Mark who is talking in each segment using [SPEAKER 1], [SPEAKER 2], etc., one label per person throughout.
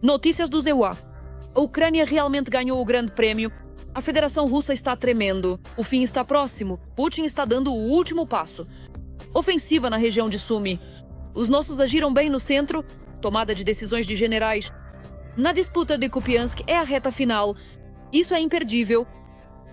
[SPEAKER 1] Notícias do ZEUA. A Ucrânia realmente ganhou o grande prémio. A Federação Russa está tremendo. O fim está próximo. Putin está dando o último passo. Ofensiva na região de Sumy. Os nossos agiram bem no centro. Tomada de decisões de generais. Na disputa de Kupiansk é a reta final. Isso é imperdível.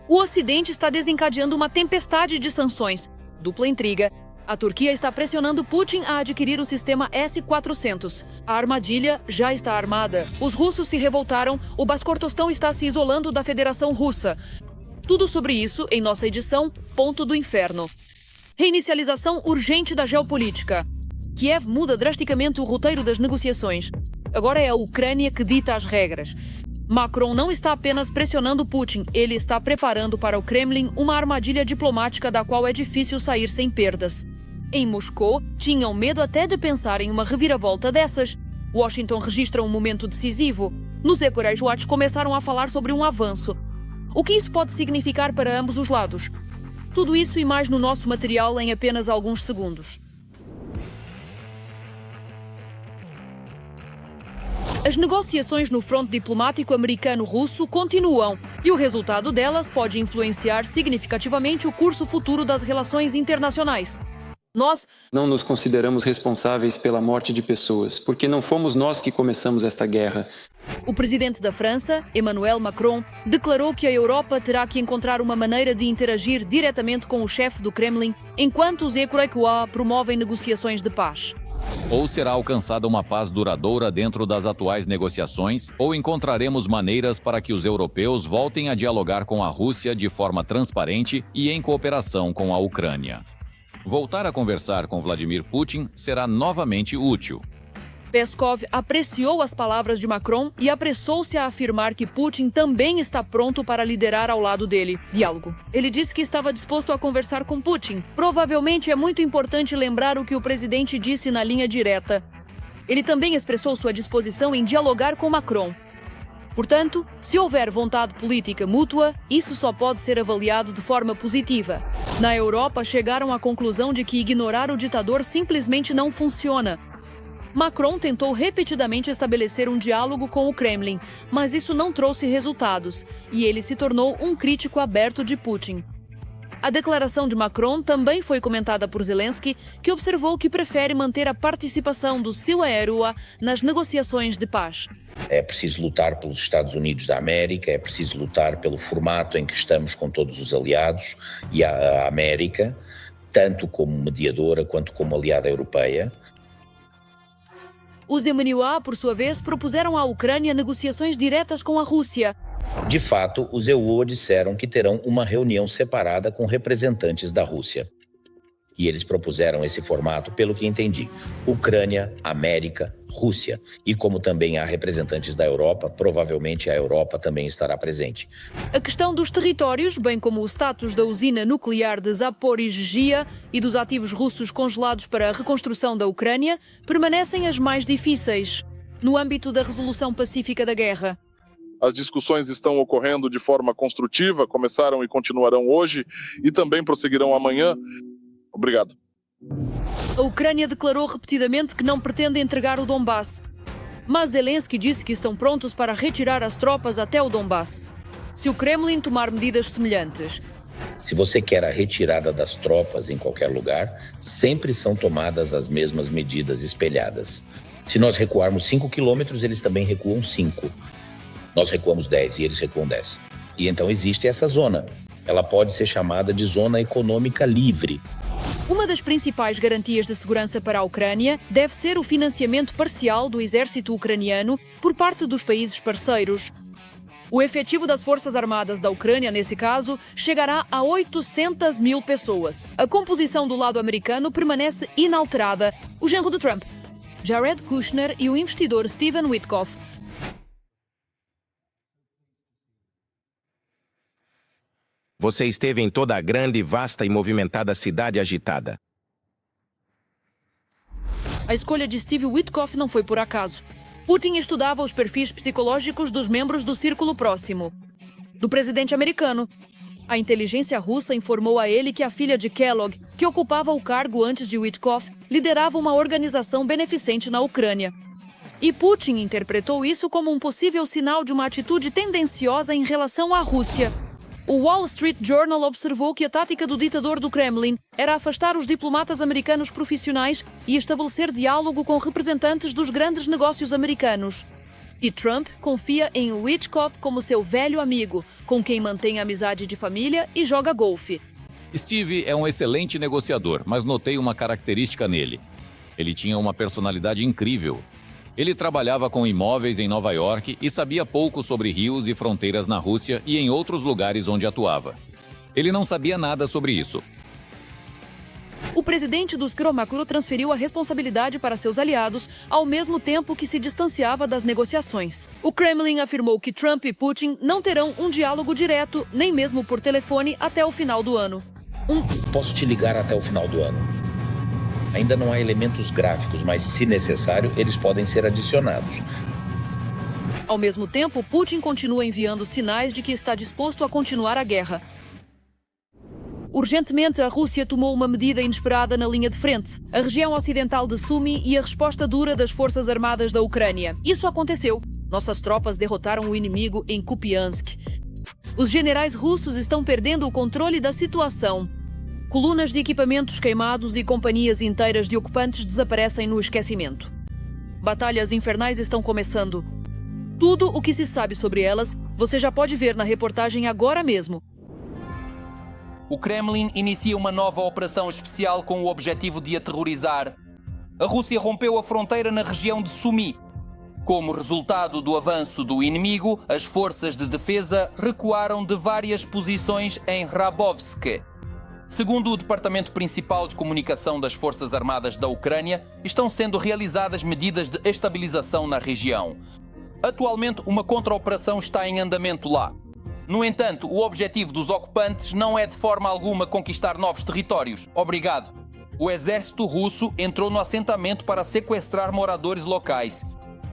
[SPEAKER 1] O Ocidente está desencadeando uma tempestade de sanções. Dupla intriga. A Turquia está pressionando Putin a adquirir o sistema S-400. A armadilha já está armada. Os russos se revoltaram. O Baskortostão está se isolando da Federação Russa. Tudo sobre isso em nossa edição Ponto do Inferno. Reinicialização urgente da geopolítica. Kiev muda drasticamente o roteiro das negociações. Agora é a Ucrânia que dita as regras. Macron não está apenas pressionando Putin, ele está preparando para o Kremlin uma armadilha diplomática da qual é difícil sair sem perdas. Em Moscou, tinham medo até de pensar em uma reviravolta dessas. Washington registra um momento decisivo. Nos Ecorais Watch começaram a falar sobre um avanço. O que isso pode significar para ambos os lados? Tudo isso e mais no nosso material em apenas alguns segundos. As negociações no fronte diplomático americano-russo continuam e o resultado delas pode influenciar significativamente o curso futuro das relações internacionais. Nós
[SPEAKER 2] não nos consideramos responsáveis pela morte de pessoas, porque não fomos nós que começamos esta guerra.
[SPEAKER 1] O presidente da França, Emmanuel Macron, declarou que a Europa terá que encontrar uma maneira de interagir diretamente com o chefe do Kremlin enquanto os Ecorais promovem negociações de paz.
[SPEAKER 3] Ou será alcançada uma paz duradoura dentro das atuais negociações, ou encontraremos maneiras para que os europeus voltem a dialogar com a Rússia de forma transparente e em cooperação com a Ucrânia. Voltar a conversar com Vladimir Putin será novamente útil.
[SPEAKER 1] Peskov apreciou as palavras de Macron e apressou-se a afirmar que Putin também está pronto para liderar ao lado dele. Diálogo. Ele disse que estava disposto a conversar com Putin. Provavelmente é muito importante lembrar o que o presidente disse na linha direta. Ele também expressou sua disposição em dialogar com Macron. Portanto, se houver vontade política mútua, isso só pode ser avaliado de forma positiva. Na Europa, chegaram à conclusão de que ignorar o ditador simplesmente não funciona. Macron tentou repetidamente estabelecer um diálogo com o Kremlin, mas isso não trouxe resultados, e ele se tornou um crítico aberto de Putin. A declaração de Macron também foi comentada por Zelensky, que observou que prefere manter a participação do seu Aerua nas negociações de paz.
[SPEAKER 4] É preciso lutar pelos Estados Unidos da América, é preciso lutar pelo formato em que estamos com todos os aliados e a América, tanto como mediadora quanto como aliada europeia.
[SPEAKER 1] Os EMNUA, por sua vez, propuseram à Ucrânia negociações diretas com a Rússia.
[SPEAKER 4] De fato, os EUA disseram que terão uma reunião separada com representantes da Rússia. E eles propuseram esse formato, pelo que entendi, Ucrânia, América, Rússia. E como também há representantes da Europa, provavelmente a Europa também estará presente.
[SPEAKER 1] A questão dos territórios, bem como o status da usina nuclear de Zaporizhzhia e dos ativos russos congelados para a reconstrução da Ucrânia, permanecem as mais difíceis, no âmbito da resolução pacífica da guerra.
[SPEAKER 5] As discussões estão ocorrendo de forma construtiva, começaram e continuarão hoje e também prosseguirão amanhã. Obrigado.
[SPEAKER 1] A Ucrânia declarou repetidamente que não pretende entregar o Donbass. Mas Zelensky disse que estão prontos para retirar as tropas até o Donbass, se o Kremlin tomar medidas semelhantes.
[SPEAKER 4] Se você quer a retirada das tropas em qualquer lugar, sempre são tomadas as mesmas medidas espelhadas. Se nós recuarmos 5 quilômetros, eles também recuam 5. Nós recuamos 10 e eles recuam 10. E então existe essa zona. Ela pode ser chamada de zona econômica livre.
[SPEAKER 1] Uma das principais garantias de segurança para a Ucrânia deve ser o financiamento parcial do exército ucraniano por parte dos países parceiros. O efetivo das Forças Armadas da Ucrânia, nesse caso, chegará a 800 mil pessoas. A composição do lado americano permanece inalterada. O genro de Trump, Jared Kushner, e o investidor Steven Witkoff.
[SPEAKER 6] Você esteve em toda a grande, vasta e movimentada cidade agitada.
[SPEAKER 1] A escolha de Steve Witkoff não foi por acaso. Putin estudava os perfis psicológicos dos membros do círculo próximo do presidente americano. A inteligência russa informou a ele que a filha de Kellogg, que ocupava o cargo antes de Witkoff, liderava uma organização beneficente na Ucrânia. E Putin interpretou isso como um possível sinal de uma atitude tendenciosa em relação à Rússia. O Wall Street Journal observou que a tática do ditador do Kremlin era afastar os diplomatas americanos profissionais e estabelecer diálogo com representantes dos grandes negócios americanos. E Trump confia em Witkoff como seu velho amigo, com quem mantém amizade de família e joga golfe.
[SPEAKER 3] Steve é um excelente negociador, mas notei uma característica nele. Ele tinha uma personalidade incrível. Ele trabalhava com imóveis em Nova York e sabia pouco sobre rios e fronteiras na Rússia e em outros lugares onde atuava. Ele não sabia nada sobre isso.
[SPEAKER 1] O presidente dos Skromakuro transferiu a responsabilidade para seus aliados, ao mesmo tempo que se distanciava das negociações. O Kremlin afirmou que Trump e Putin não terão um diálogo direto, nem mesmo por telefone, até o final do ano.
[SPEAKER 4] Posso te ligar até o final do ano. Ainda não há elementos gráficos, mas, se necessário, eles podem ser adicionados.
[SPEAKER 1] Ao mesmo tempo, Putin continua enviando sinais de que está disposto a continuar a guerra. Urgentemente, a Rússia tomou uma medida inesperada na linha de frente, a região ocidental de Sumy e a resposta dura das forças armadas da Ucrânia. Isso aconteceu. Nossas tropas derrotaram o inimigo em Kupiansk. Os generais russos estão perdendo o controle da situação. Colunas de equipamentos queimados e companhias inteiras de ocupantes desaparecem no esquecimento. Batalhas infernais estão começando. Tudo o que se sabe sobre elas, você já pode ver na reportagem agora mesmo.
[SPEAKER 7] O Kremlin inicia uma nova operação especial com o objetivo de aterrorizar. A Rússia rompeu a fronteira na região de Sumy. Como resultado do avanço do inimigo, as forças de defesa recuaram de várias posições em Rabovsk. Segundo o Departamento Principal de Comunicação das Forças Armadas da Ucrânia, estão sendo realizadas medidas de estabilização na região. Atualmente, uma contra-operação está em andamento lá. No entanto, o objetivo dos ocupantes não é de forma alguma conquistar novos territórios. Obrigado. O exército russo entrou no assentamento para sequestrar moradores locais.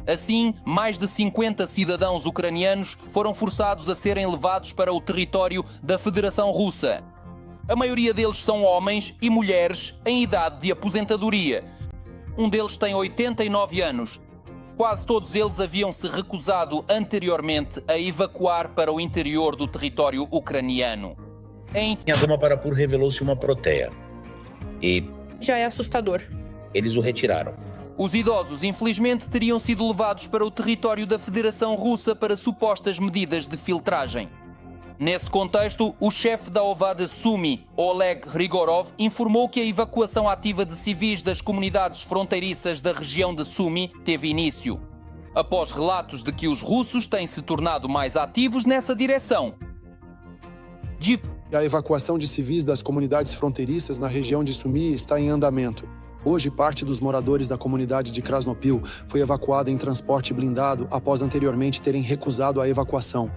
[SPEAKER 7] Assim, mais de 50 cidadãos ucranianos foram forçados a serem levados para o território da Federação Russa. A maioria deles são homens e mulheres em idade de aposentadoria. Um deles tem 89 anos. Quase todos eles haviam se recusado anteriormente a evacuar para o interior do território ucraniano.
[SPEAKER 4] Em Adama Parapur revelou-se uma proteia. E
[SPEAKER 1] Já é assustador.
[SPEAKER 4] eles o retiraram.
[SPEAKER 7] Os idosos, infelizmente, teriam sido levados para o território da Federação Russa para supostas medidas de filtragem. Nesse contexto, o chefe da OVA de Sumy, Oleg Grigorov, informou que a evacuação ativa de civis das comunidades fronteiriças da região de Sumy teve início, após relatos de que os russos têm se tornado mais ativos nessa direção.
[SPEAKER 8] A evacuação de civis das comunidades fronteiriças na região de Sumy está em andamento. Hoje, parte dos moradores da comunidade de Krasnopil foi evacuada em transporte blindado após anteriormente terem recusado a evacuação.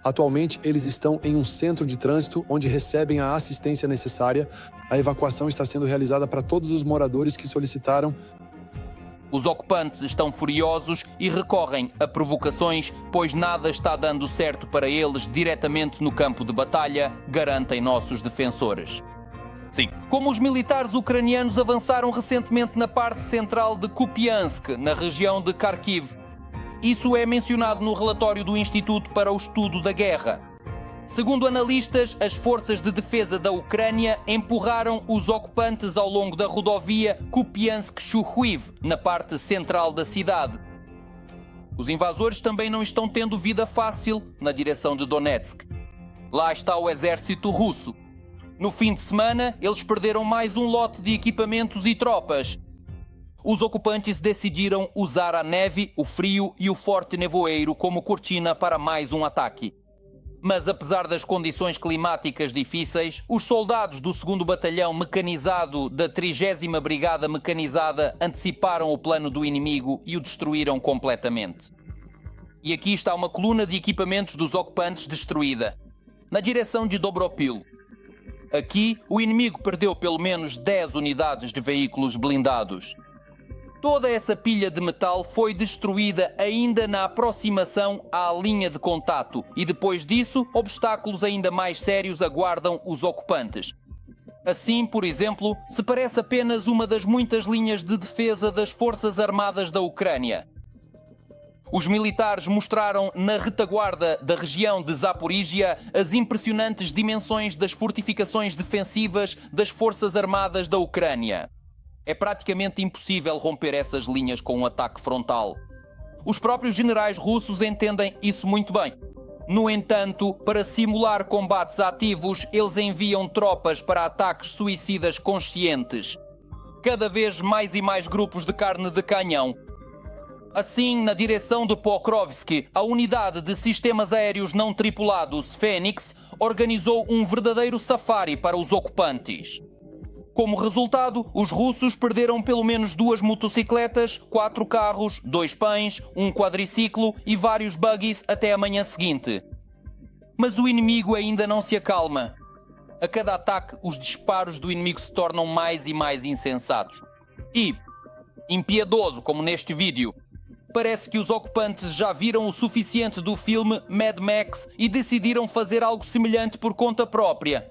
[SPEAKER 8] Atualmente, eles estão em um centro de trânsito onde recebem a assistência necessária. A evacuação está sendo realizada para todos os moradores que solicitaram.
[SPEAKER 7] Os ocupantes estão furiosos e recorrem a provocações, pois nada está dando certo para eles diretamente no campo de batalha, garantem nossos defensores. Sim, como os militares ucranianos avançaram recentemente na parte central de Kupiansk, na região de Kharkiv. Isso é mencionado no relatório do Instituto para o Estudo da Guerra. Segundo analistas, as forças de defesa da Ucrânia empurraram os ocupantes ao longo da rodovia Kupiansk-Shuhuiv, na parte central da cidade. Os invasores também não estão tendo vida fácil na direção de Donetsk. Lá está o exército russo. No fim de semana, eles perderam mais um lote de equipamentos e tropas. Os ocupantes decidiram usar a neve, o frio e o forte nevoeiro como cortina para mais um ataque. Mas apesar das condições climáticas difíceis, os soldados do 2º Batalhão Mecanizado da 30ª Brigada Mecanizada anteciparam o plano do inimigo e o destruíram completamente. E aqui está uma coluna de equipamentos dos ocupantes destruída, na direção de Dobropil. Aqui, o inimigo perdeu pelo menos 10 unidades de veículos blindados. Toda essa pilha de metal foi destruída ainda na aproximação à linha de contato e depois disso, obstáculos ainda mais sérios aguardam os ocupantes. Assim, por exemplo, se parece apenas uma das muitas linhas de defesa das Forças Armadas da Ucrânia. Os militares mostraram na retaguarda da região de Zaporígia as impressionantes dimensões das fortificações defensivas das forças armadas da Ucrânia. É praticamente impossível romper essas linhas com um ataque frontal. Os próprios generais russos entendem isso muito bem. No entanto, para simular combates ativos, eles enviam tropas para ataques suicidas conscientes. Cada vez mais e mais grupos de carne de canhão. Assim, na direção de Pokrovsky, a unidade de sistemas aéreos não tripulados Fênix organizou um verdadeiro safari para os ocupantes. Como resultado, os russos perderam pelo menos 2 motocicletas, 4 carros, 2 pães, um quadriciclo e vários buggies até a manhã seguinte. Mas o inimigo ainda não se acalma. A cada ataque, os disparos do inimigo se tornam mais e mais insensatos. E, impiedoso como neste vídeo, parece que os ocupantes já viram o suficiente do filme Mad Max e decidiram fazer algo semelhante por conta própria.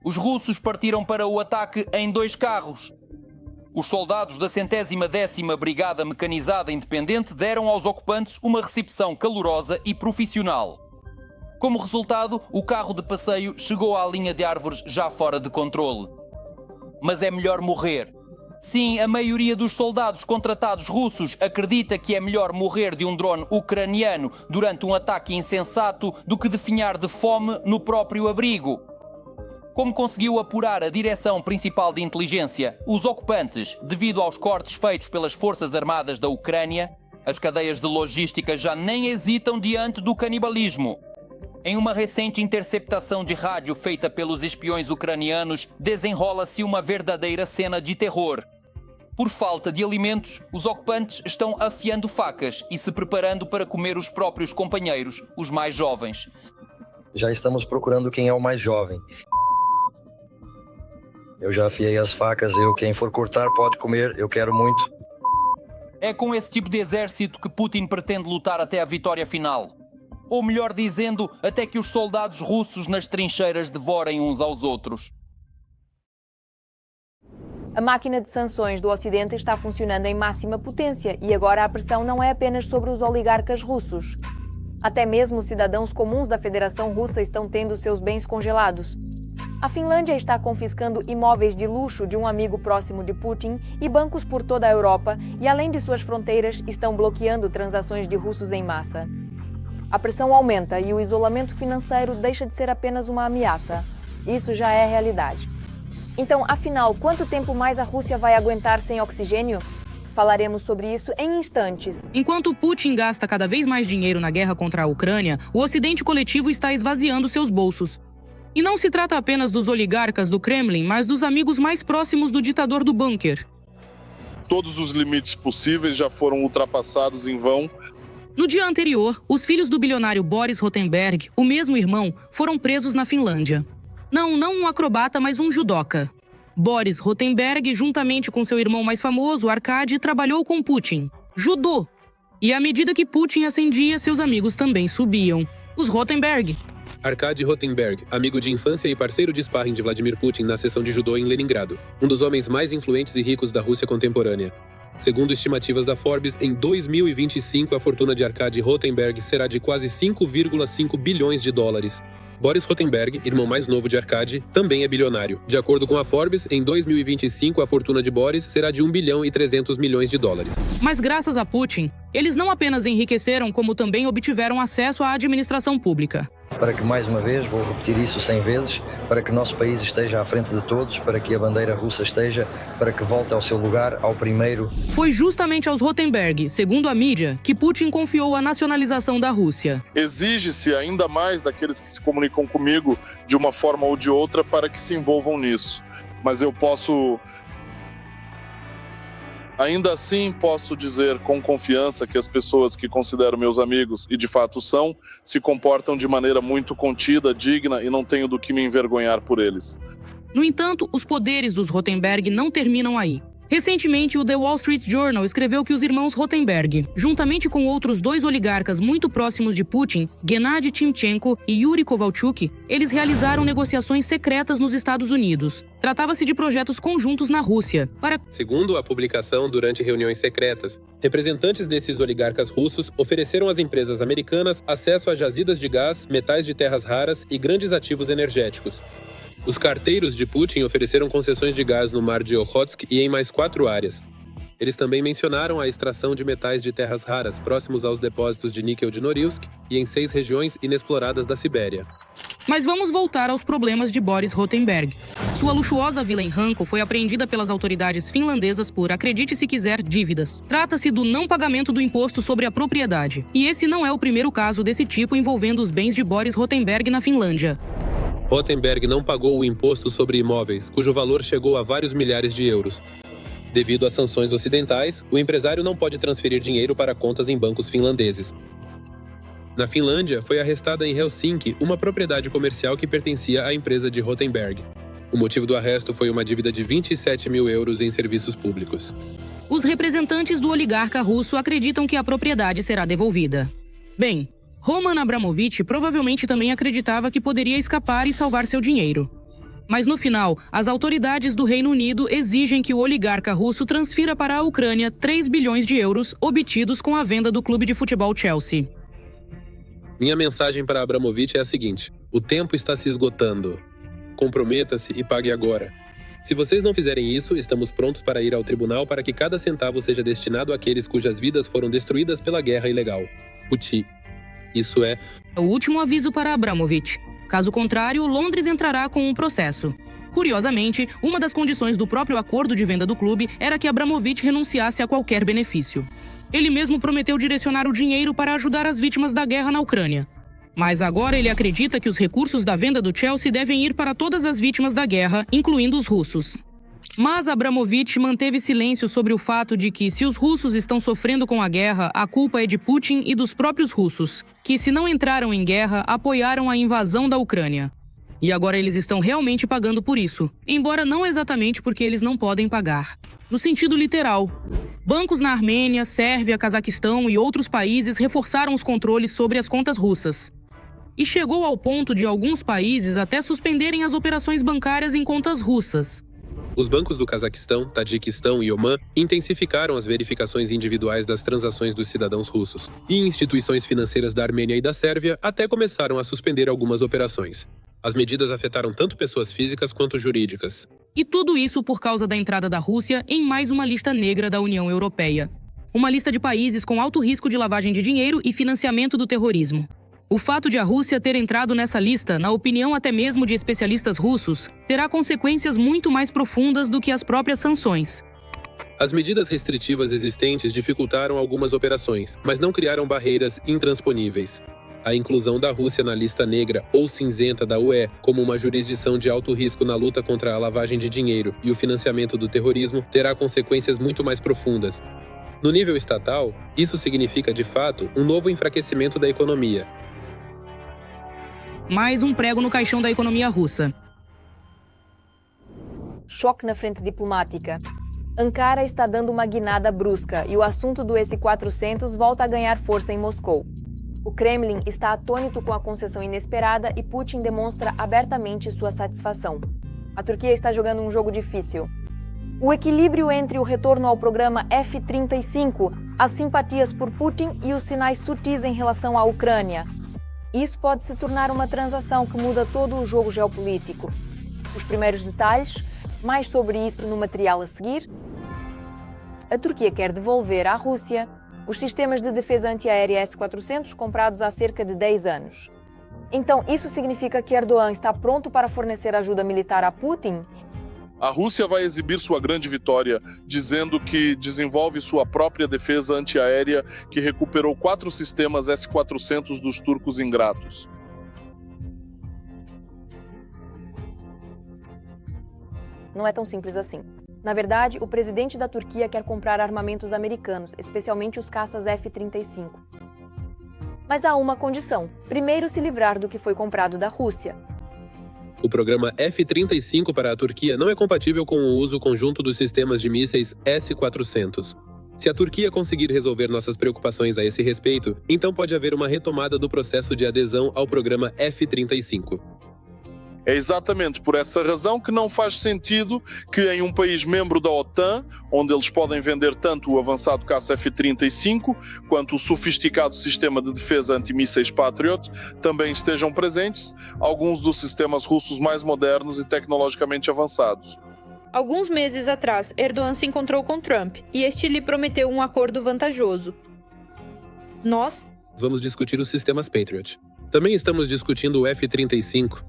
[SPEAKER 7] Os russos partiram para o ataque em 2 carros. Os soldados da 110ª Brigada Mecanizada Independente deram aos ocupantes uma recepção calorosa e profissional. Como resultado, o carro de passeio chegou à linha de árvores já fora de controle. Mas é melhor morrer. Sim, a maioria dos soldados contratados russos acredita que é melhor morrer de um drone ucraniano durante um ataque insensato do que definhar de fome no próprio abrigo. Como conseguiu apurar a Direção Principal de Inteligência, os ocupantes, devido aos cortes feitos pelas Forças Armadas da Ucrânia, as cadeias de logística já nem hesitam diante do canibalismo. Em uma recente interceptação de rádio feita pelos espiões ucranianos, desenrola-se uma verdadeira cena de terror. Por falta de alimentos, os ocupantes estão afiando facas e se preparando para comer os próprios companheiros, os mais jovens.
[SPEAKER 9] Já estamos procurando quem é o mais jovem. Eu já afiei as facas, quem for cortar pode comer, eu quero muito.
[SPEAKER 7] É com esse tipo de exército que Putin pretende lutar até a vitória final. Ou melhor dizendo, até que os soldados russos nas trincheiras devorem uns aos outros.
[SPEAKER 10] A máquina de sanções do Ocidente está funcionando em máxima potência e agora a pressão não é apenas sobre os oligarcas russos. Até mesmo os cidadãos comuns da Federação Russa estão tendo seus bens congelados. A Finlândia está confiscando imóveis de luxo de um amigo próximo de Putin e bancos por toda a Europa e, além de suas fronteiras, estão bloqueando transações de russos em massa. A pressão aumenta e o isolamento financeiro deixa de ser apenas uma ameaça. Isso já é realidade. Então, afinal, quanto tempo mais a Rússia vai aguentar sem oxigênio? Falaremos sobre isso em instantes.
[SPEAKER 11] Enquanto Putin gasta cada vez mais dinheiro na guerra contra a Ucrânia, o Ocidente coletivo está esvaziando seus bolsos. E não se trata apenas dos oligarcas do Kremlin, mas dos amigos mais próximos do ditador do bunker.
[SPEAKER 5] Todos os limites possíveis já foram ultrapassados em vão.
[SPEAKER 11] No dia anterior, os filhos do bilionário Boris Rotenberg, o mesmo irmão, foram presos na Finlândia. Não um acrobata, mas um judoca. Boris Rotenberg, juntamente com seu irmão mais famoso, Arkady, trabalhou com Putin. Judô. E à medida que Putin ascendia, seus amigos também subiam. Os Rotenberg.
[SPEAKER 12] Arkady Rotenberg, amigo de infância e parceiro de sparring de Vladimir Putin na seção de judô em Leningrado, um dos homens mais influentes e ricos da Rússia contemporânea. Segundo estimativas da Forbes, em 2025 a fortuna de Arkady Rotenberg será de quase 5,5 bilhões de dólares. Boris Rotenberg, irmão mais novo de Arkady, também é bilionário. De acordo com a Forbes, em 2025 a fortuna de Boris será de 1 bilhão e 300 milhões de dólares.
[SPEAKER 11] Mas graças a Putin, eles não apenas enriqueceram, como também obtiveram acesso à administração pública.
[SPEAKER 9] Para que, mais uma vez, vou repetir isso 100 vezes, para que o nosso país esteja à frente de todos, para que a bandeira russa esteja, para que volte ao seu lugar, ao primeiro.
[SPEAKER 11] Foi justamente aos Rotenberg, segundo a mídia, que Putin confiou a nacionalização da Rússia.
[SPEAKER 5] Exige-se ainda mais daqueles que se comunicam comigo de uma forma ou de outra para que se envolvam nisso. Mas eu posso... Ainda assim, posso dizer com confiança que as pessoas que considero meus amigos, e de fato são, se comportam de maneira muito contida, digna e não tenho do que me envergonhar por eles.
[SPEAKER 11] No entanto, os poderes dos Rotenberg não terminam aí. Recentemente, o The Wall Street Journal escreveu que os irmãos Rotenberg, juntamente com outros 2 oligarcas muito próximos de Putin, Gennady Timchenko e Yuri Kovalchuk, eles realizaram negociações secretas nos Estados Unidos. Tratava-se de projetos conjuntos na Rússia, para...
[SPEAKER 12] Segundo a publicação, durante reuniões secretas, representantes desses oligarcas russos ofereceram às empresas americanas acesso a jazidas de gás, metais de terras raras e grandes ativos energéticos. Os carteiros de Putin ofereceram concessões de gás no mar de Okhotsk e em mais 4 áreas. Eles também mencionaram a extração de metais de terras raras próximos aos depósitos de níquel de Norilsk e em 6 regiões inexploradas da Sibéria.
[SPEAKER 11] Mas vamos voltar aos problemas de Boris Rotenberg. Sua luxuosa vila em Hanko foi apreendida pelas autoridades finlandesas por, acredite se quiser, dívidas. Trata-se do não pagamento do imposto sobre a propriedade. E esse não é o primeiro caso desse tipo envolvendo os bens de Boris Rotenberg na Finlândia.
[SPEAKER 12] Rotenberg não pagou o imposto sobre imóveis, cujo valor chegou a vários milhares de euros. Devido às sanções ocidentais, o empresário não pode transferir dinheiro para contas em bancos finlandeses. Na Finlândia, foi arrestada em Helsinki uma propriedade comercial que pertencia à empresa de Rotenberg. O motivo do arresto foi uma dívida de 27 mil euros em serviços públicos.
[SPEAKER 11] Os representantes do oligarca russo acreditam que a propriedade será devolvida. Bem, Roman Abramovich provavelmente também acreditava que poderia escapar e salvar seu dinheiro. Mas no final, as autoridades do Reino Unido exigem que o oligarca russo transfira para a Ucrânia 3 bilhões de euros obtidos com a venda do clube de futebol Chelsea.
[SPEAKER 12] Minha mensagem para Abramovich é a seguinte: o tempo está se esgotando. Comprometa-se e pague agora. Se vocês não fizerem isso, estamos prontos para ir ao tribunal para que cada centavo seja destinado àqueles cujas vidas foram destruídas pela guerra ilegal. Putin. Isso é
[SPEAKER 11] o último aviso para Abramovich. Caso contrário, Londres entrará com um processo. Curiosamente, uma das condições do próprio acordo de venda do clube era que Abramovich renunciasse a qualquer benefício. Ele mesmo prometeu direcionar o dinheiro para ajudar as vítimas da guerra na Ucrânia. Mas agora ele acredita que os recursos da venda do Chelsea devem ir para todas as vítimas da guerra, incluindo os russos. Mas Abramovich manteve silêncio sobre o fato de que, se os russos estão sofrendo com a guerra, a culpa é de Putin e dos próprios russos, que, se não entraram em guerra, apoiaram a invasão da Ucrânia. E agora eles estão realmente pagando por isso, embora não exatamente porque eles não podem pagar. No sentido literal. Bancos na Armênia, Sérvia, Cazaquistão e outros países reforçaram os controles sobre as contas russas. E chegou ao ponto de alguns países até suspenderem as operações bancárias em contas russas.
[SPEAKER 12] Os bancos do Cazaquistão, Tadiquistão e Omã intensificaram as verificações individuais das transações dos cidadãos russos. E instituições financeiras da Armênia e da Sérvia até começaram a suspender algumas operações. As medidas afetaram tanto pessoas físicas quanto jurídicas.
[SPEAKER 11] E tudo isso por causa da entrada da Rússia em mais uma lista negra da União Europeia. Uma lista de países com alto risco de lavagem de dinheiro e financiamento do terrorismo. O fato de a Rússia ter entrado nessa lista, na opinião até mesmo de especialistas russos, terá consequências muito mais profundas do que as próprias sanções.
[SPEAKER 12] As medidas restritivas existentes dificultaram algumas operações, mas não criaram barreiras intransponíveis. A inclusão da Rússia na lista negra ou cinzenta da UE como uma jurisdição de alto risco na luta contra a lavagem de dinheiro e o financiamento do terrorismo terá consequências muito mais profundas. No nível estatal, isso significa, de fato, um novo enfraquecimento da economia.
[SPEAKER 11] Mais um prego no caixão da economia russa.
[SPEAKER 10] Choque na frente diplomática. Ankara está dando uma guinada brusca e o assunto do S-400 volta a ganhar força em Moscou. O Kremlin está atônito com a concessão inesperada e Putin demonstra abertamente sua satisfação. A Turquia está jogando um jogo difícil. O equilíbrio entre o retorno ao programa F-35, as simpatias por Putin e os sinais sutis em relação à Ucrânia. Isso pode se tornar uma transação que muda todo o jogo geopolítico. Os primeiros detalhes, mais sobre isso no material a seguir. A Turquia quer devolver à Rússia os sistemas de defesa antiaérea S-400 comprados há cerca de 10 anos. Então, isso significa que Erdogan está pronto para fornecer ajuda militar a Putin?
[SPEAKER 5] A Rússia vai exibir sua grande vitória, dizendo que desenvolve sua própria defesa antiaérea, que recuperou 4 sistemas S-400 dos turcos ingratos.
[SPEAKER 10] Não é tão simples assim. Na verdade, o presidente da Turquia quer comprar armamentos americanos, especialmente os caças F-35. Mas há uma condição: primeiro se livrar do que foi comprado da Rússia.
[SPEAKER 12] O programa F-35 para a Turquia não é compatível com o uso conjunto dos sistemas de mísseis S-400. Se a Turquia conseguir resolver nossas preocupações a esse respeito, então pode haver uma retomada do processo de adesão ao programa F-35.
[SPEAKER 5] É exatamente por essa razão que não faz sentido que em um país membro da OTAN, onde eles podem vender tanto o avançado caça F-35 quanto o sofisticado sistema de defesa antimísseis Patriot, também estejam presentes alguns dos sistemas russos mais modernos e tecnologicamente avançados.
[SPEAKER 13] Alguns meses atrás, Erdogan se encontrou com Trump e este lhe prometeu um acordo vantajoso. Nós
[SPEAKER 12] vamos discutir os sistemas Patriot. Também estamos discutindo o F-35.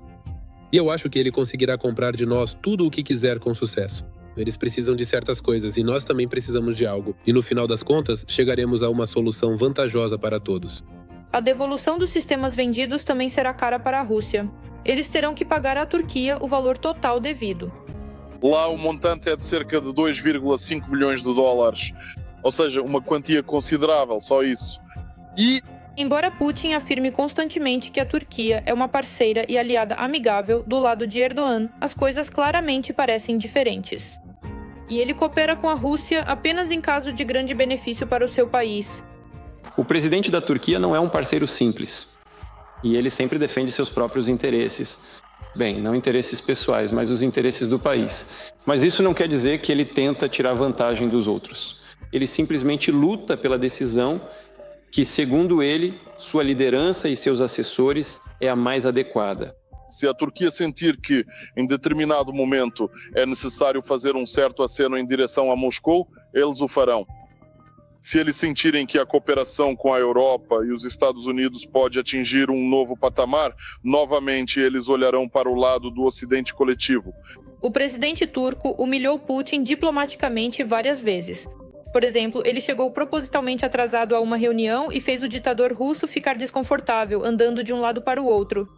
[SPEAKER 12] E eu acho que ele conseguirá comprar de nós tudo o que quiser com sucesso. Eles precisam de certas coisas e nós também precisamos de algo. E no final das contas, chegaremos a uma solução vantajosa para todos.
[SPEAKER 13] A devolução dos sistemas vendidos também será cara para a Rússia. Eles terão que pagar à Turquia o valor total devido.
[SPEAKER 5] Lá o montante é de cerca de 2,5 bilhões de dólares. Ou seja, uma quantia considerável, só isso.
[SPEAKER 13] Embora Putin afirme constantemente que a Turquia é uma parceira e aliada amigável do lado de Erdogan, as coisas claramente parecem diferentes. E ele coopera com a Rússia apenas em caso de grande benefício para o seu país.
[SPEAKER 2] O presidente da Turquia não é um parceiro simples. E ele sempre defende seus próprios interesses. Bem, não interesses pessoais, mas os interesses do país. Mas isso não quer dizer que ele tenta tirar vantagem dos outros. Ele simplesmente luta pela decisão que, segundo ele, sua liderança e seus assessores é a mais adequada.
[SPEAKER 5] Se a Turquia sentir que, em determinado momento, é necessário fazer um certo aceno em direção a Moscou, eles o farão. Se eles sentirem que a cooperação com a Europa e os Estados Unidos pode atingir um novo patamar, novamente eles olharão para o lado do Ocidente coletivo.
[SPEAKER 13] O presidente turco humilhou Putin diplomaticamente várias vezes. Por exemplo, ele chegou propositalmente atrasado a uma reunião e fez o ditador russo ficar desconfortável, andando de um lado para o outro.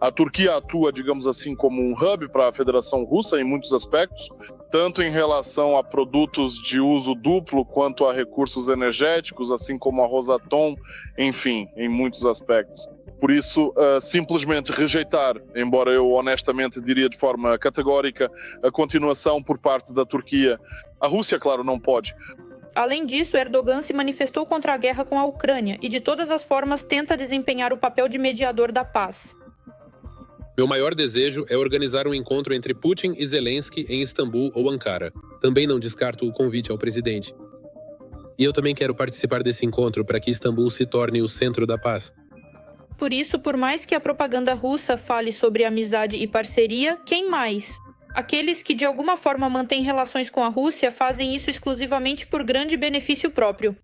[SPEAKER 5] A Turquia atua, digamos assim, como um hub para a Federação Russa em muitos aspectos, tanto em relação a produtos de uso duplo quanto a recursos energéticos, assim como a Rosatom, enfim, em muitos aspectos. Por isso, simplesmente rejeitar, embora eu honestamente diria de forma categórica, a continuação por parte da Turquia. A Rússia, claro, não pode.
[SPEAKER 13] Além disso, Erdogan se manifestou contra a guerra com a Ucrânia e de todas as formas tenta desempenhar o papel de mediador da paz.
[SPEAKER 12] Meu maior desejo é organizar um encontro entre Putin e Zelensky em Istambul ou Ankara. Também não descarto o convite ao presidente. E eu também quero participar desse encontro para que Istambul se torne o centro da paz.
[SPEAKER 13] Por isso, por mais que a propaganda russa fale sobre amizade e parceria, quem mais? Aqueles que de alguma forma mantêm relações com a Rússia fazem isso exclusivamente por grande benefício próprio.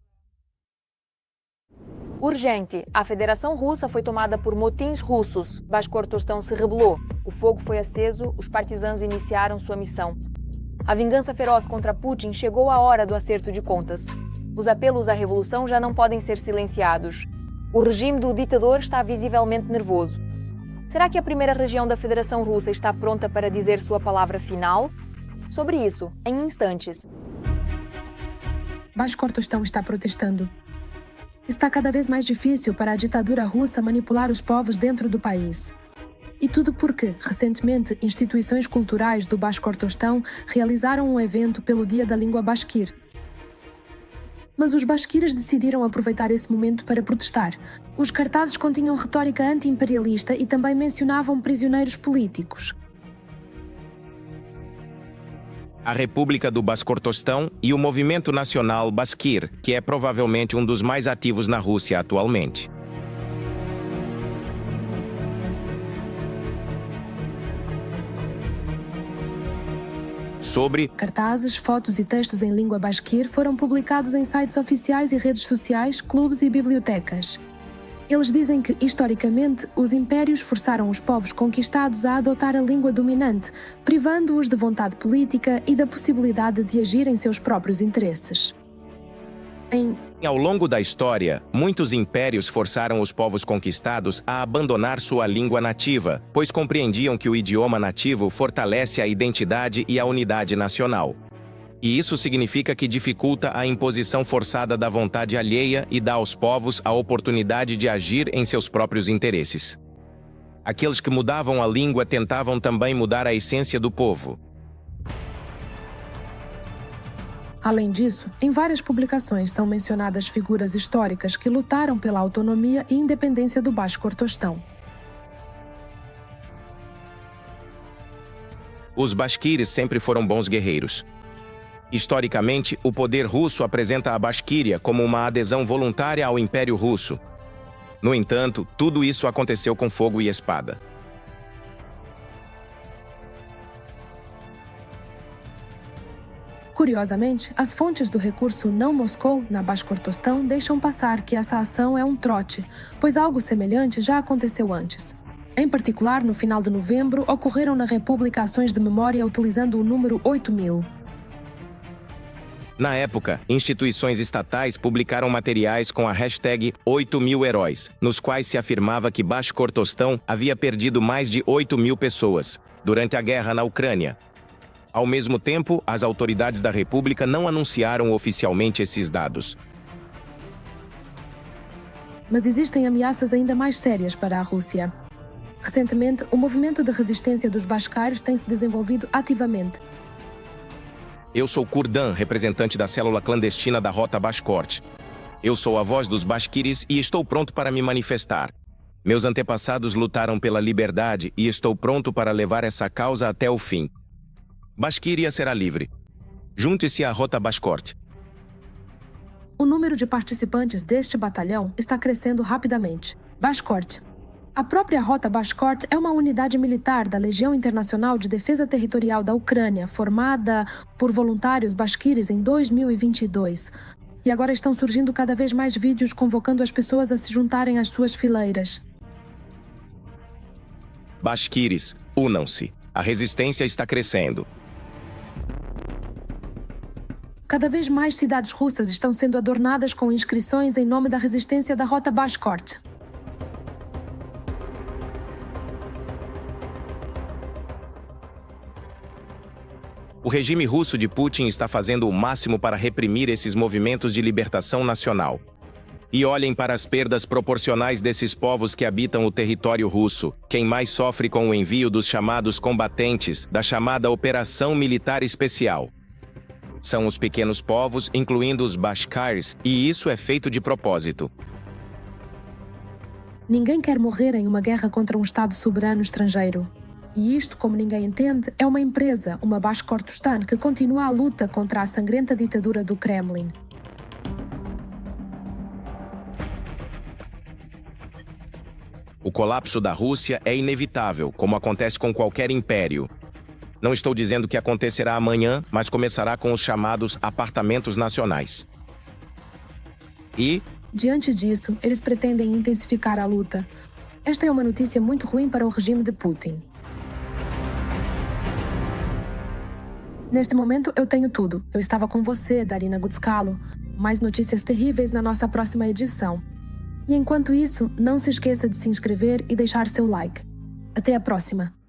[SPEAKER 10] Urgente. A Federação Russa foi tomada por motins russos. Baskortostão se rebelou. O fogo foi aceso, os partisãs iniciaram sua missão. A vingança feroz contra Putin chegou a hora do acerto de contas. Os apelos à revolução já não podem ser silenciados. O regime do ditador está visivelmente nervoso. Será que a primeira região da Federação Russa está pronta para dizer sua palavra final? Sobre isso, em instantes.
[SPEAKER 14] Baskortostão está protestando. Está cada vez mais difícil para a ditadura russa manipular os povos dentro do país. E tudo porque, recentemente, instituições culturais do Baskortostão realizaram um evento pelo Dia da Língua Bashkir. Mas os basquiras decidiram aproveitar esse momento para protestar. Os cartazes continham retórica anti-imperialista e também mencionavam prisioneiros políticos.
[SPEAKER 6] A República do Baskortostão e o Movimento Nacional Bashkir, que é provavelmente um dos mais ativos na Rússia atualmente. Sobre
[SPEAKER 14] cartazes, fotos e textos em língua bashkir foram publicados em sites oficiais e redes sociais, clubes e bibliotecas. Eles dizem que, historicamente, os impérios forçaram os povos conquistados a adotar a língua dominante, privando-os de vontade política e da possibilidade de agir em seus próprios interesses.
[SPEAKER 6] Ao longo da história, muitos impérios forçaram os povos conquistados a abandonar sua língua nativa, pois compreendiam que o idioma nativo fortalece a identidade e a unidade nacional. E isso significa que dificulta a imposição forçada da vontade alheia e dá aos povos a oportunidade de agir em seus próprios interesses. Aqueles que mudavam a língua tentavam também mudar a essência do povo.
[SPEAKER 14] Além disso, em várias publicações são mencionadas figuras históricas que lutaram pela autonomia e independência do Baixcortostão.
[SPEAKER 6] Os Bashkiris sempre foram bons guerreiros. Historicamente, o poder russo apresenta a Bashquíria como uma adesão voluntária ao Império Russo. No entanto, tudo isso aconteceu com fogo e espada.
[SPEAKER 14] Curiosamente, as fontes do recurso Não Moscou, na Baixcortostão, deixam passar que essa ação é um trote, pois algo semelhante já aconteceu antes. Em particular, no final de novembro, ocorreram na República ações de memória utilizando o número 8000.
[SPEAKER 6] Na época, instituições estatais publicaram materiais com a hashtag 8.000 heróis, nos quais se afirmava que Baixcortostão havia perdido mais de 8.000 pessoas durante a guerra na Ucrânia. Ao mesmo tempo, as autoridades da República não anunciaram oficialmente esses dados.
[SPEAKER 14] Mas existem ameaças ainda mais sérias para a Rússia. Recentemente, o movimento de resistência dos Bashkirs tem se desenvolvido ativamente.
[SPEAKER 6] Eu sou Kurdan, representante da célula clandestina da Rota Bashkort. Eu sou a voz dos Bashkiris e estou pronto para me manifestar. Meus antepassados lutaram pela liberdade e estou pronto para levar essa causa até o fim. Bashkiria será livre. Junte-se à Rota Bashkort.
[SPEAKER 14] O número de participantes deste batalhão está crescendo rapidamente. Bashkort. A própria Rota Bashkort é uma unidade militar da Legião Internacional de Defesa Territorial da Ucrânia, formada por voluntários bashkiris em 2022. E agora estão surgindo cada vez mais vídeos convocando as pessoas a se juntarem às suas fileiras.
[SPEAKER 6] Bashkiris, unam-se. A resistência está crescendo.
[SPEAKER 14] Cada vez mais cidades russas estão sendo adornadas com inscrições em nome da resistência da Rota Bashkort.
[SPEAKER 6] O regime russo de Putin está fazendo o máximo para reprimir esses movimentos de libertação nacional. E olhem para as perdas proporcionais desses povos que habitam o território russo. Quem mais sofre com o envio dos chamados combatentes da chamada Operação Militar Especial são os pequenos povos, incluindo os Bashkirs, e isso é feito de propósito.
[SPEAKER 14] Ninguém quer morrer em uma guerra contra um Estado soberano estrangeiro. E isto, como ninguém entende, é uma empresa, uma Baixcortostan, que continua a luta contra a sangrenta ditadura do Kremlin.
[SPEAKER 6] O colapso da Rússia é inevitável, como acontece com qualquer império. Não estou dizendo que acontecerá amanhã, mas começará com os chamados apartamentos nacionais. E,
[SPEAKER 14] diante disso, eles pretendem intensificar a luta. Esta é uma notícia muito ruim para o regime de Putin. Neste momento, eu tenho tudo. Eu estava com você, Darina Gutskalo. Mais notícias terríveis na nossa próxima edição. E enquanto isso, não se esqueça de se inscrever e deixar seu like. Até a próxima!